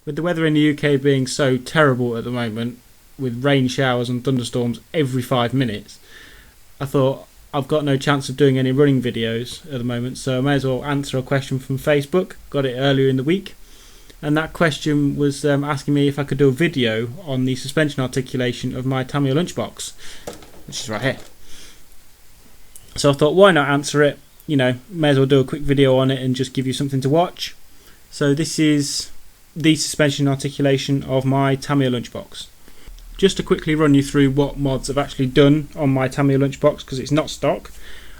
With the weather in the UK being so terrible at the moment, with rain showers and thunderstorms every 5 minutes, I thought I've got no chance of doing any running videos at the moment, so I may as well answer a question from Facebook. Got it earlier in the week, and that question was asking me if I could do a video on the suspension articulation of my Tamiya Lunchbox, which is right here. So I thought, why not answer it? You know, may as well do a quick video on it and just give you something to watch. So this is the suspension articulation of my Tamiya Lunchbox. Just to quickly run you through what mods I've actually done on my Tamiya Lunchbox, because it's not stock.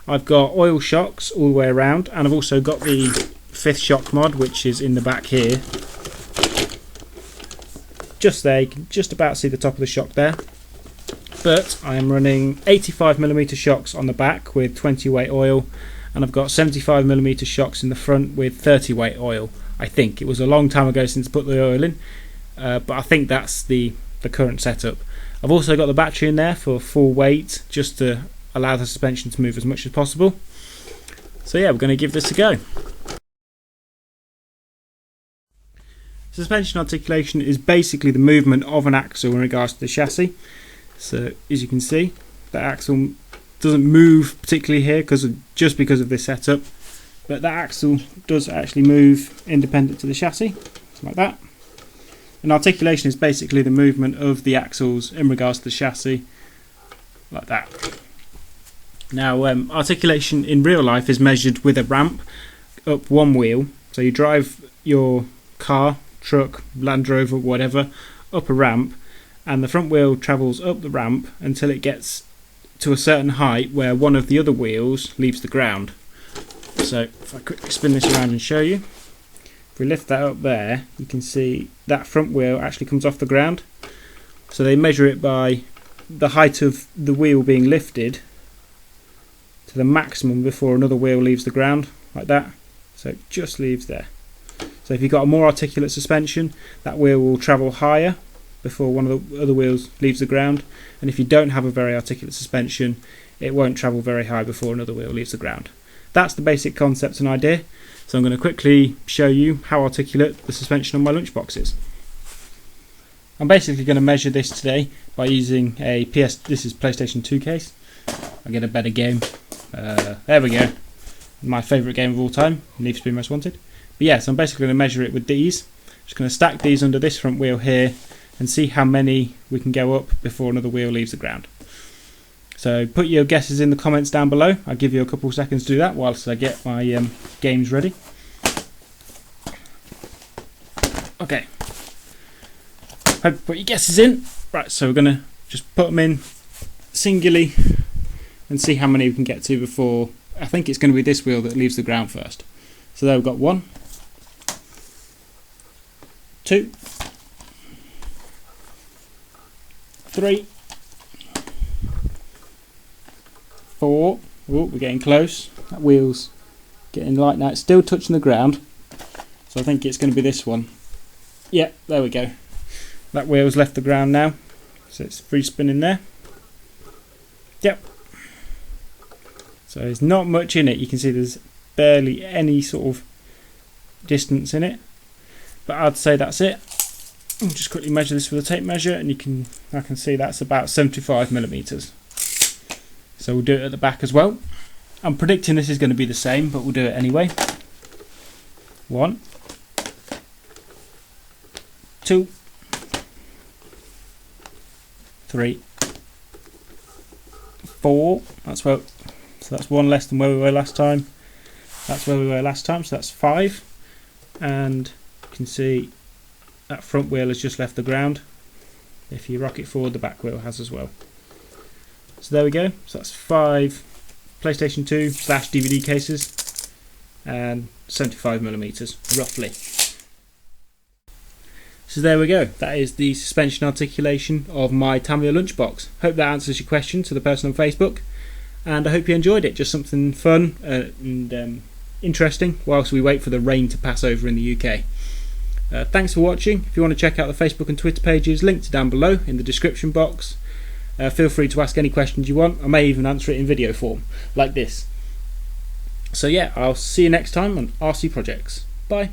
I've got oil shocks all the way around, and I've also got the 5th shock mod, which is in the back here. Just there, you can just about see the top of the shock there. But I am running 85mm shocks on the back with 20 weight oil, and I've got 75mm shocks in the front with 30 weight oil. I think it was a long time ago since I put the oil in, but I think that's the current setup. I've also got the battery in there for full weight, just to allow the suspension to move as much as possible. So yeah, we're going to give this a go. Suspension articulation is basically the movement of an axle in regards to the chassis. So as you can see, that axle doesn't move particularly here just because of this setup, but that axle does actually move independent to the chassis, like that. And articulation is basically the movement of the axles in regards to the chassis, like that. Now, articulation in real life is measured with a ramp up one wheel. So you drive your car, truck, Land Rover, whatever, up a ramp, and the front wheel travels up the ramp until it gets to a certain height where one of the other wheels leaves the ground. So if I quickly spin this around and show you, if we lift that up there, you can see that front wheel actually comes off the ground. So they measure it by the height of the wheel being lifted to the maximum before another wheel leaves the ground, like that. So it just leaves there. So if you've got a more articulate suspension, that wheel will travel higher before one of the other wheels leaves the ground, and if you don't have a very articulate suspension, it won't travel very high before another wheel leaves the ground. That's the basic concept and idea. So I'm going to quickly show you how articulate the suspension on my Lunchbox is. I'm basically going to measure this today by using a this is PlayStation 2 case. I'll get a better game. There we go. My favourite game of all time, Need for Speed Most Wanted. But yeah, so I'm basically going to measure it with these. Just going to stack these under this front wheel here and see how many we can go up before another wheel leaves the ground. So put your guesses in the comments down below. I'll give you a couple of seconds to do that whilst I get my games ready. Okay. Hope you put your guesses in. Right, so we're going to just put them in singly and see how many we can get to before. I think it's going to be this wheel that leaves the ground first. So there we've got 1, 2, 3, 4. Oh, we're getting close. That wheel's getting light now. It's still touching the ground, so I think it's going to be this one. Yeah, there we go. That wheel's left the ground now, so it's free spinning there. Yep. So there's not much in it. You can see there's barely any sort of distance in it, but I'd say that's it. I'll just quickly measure this with a tape measure, and I can see that's about 75mm. So we'll do it at the back as well. I'm predicting this is going to be the same, but we'll do it anyway. 1, 2, 3, 4. So that's 1 less than where we were last time. That's where we were last time, so that's 5. And you can see that front wheel has just left the ground. If you rock it forward, the back wheel has as well. So there we go. So that's 5 PlayStation 2/DVD cases and 75mm roughly. So there we go. That is the suspension articulation of my Tamiya Lunchbox. Hope that answers your question to the person on Facebook, and I hope you enjoyed it. Just something fun and interesting whilst we wait for the rain to pass over in the UK. Thanks for watching. If you want to check out the Facebook and Twitter pages, linked are down below in the description box. Feel free to ask any questions you want. I may even answer it in video form, like this. So yeah, I'll see you next time on RC Projects. Bye.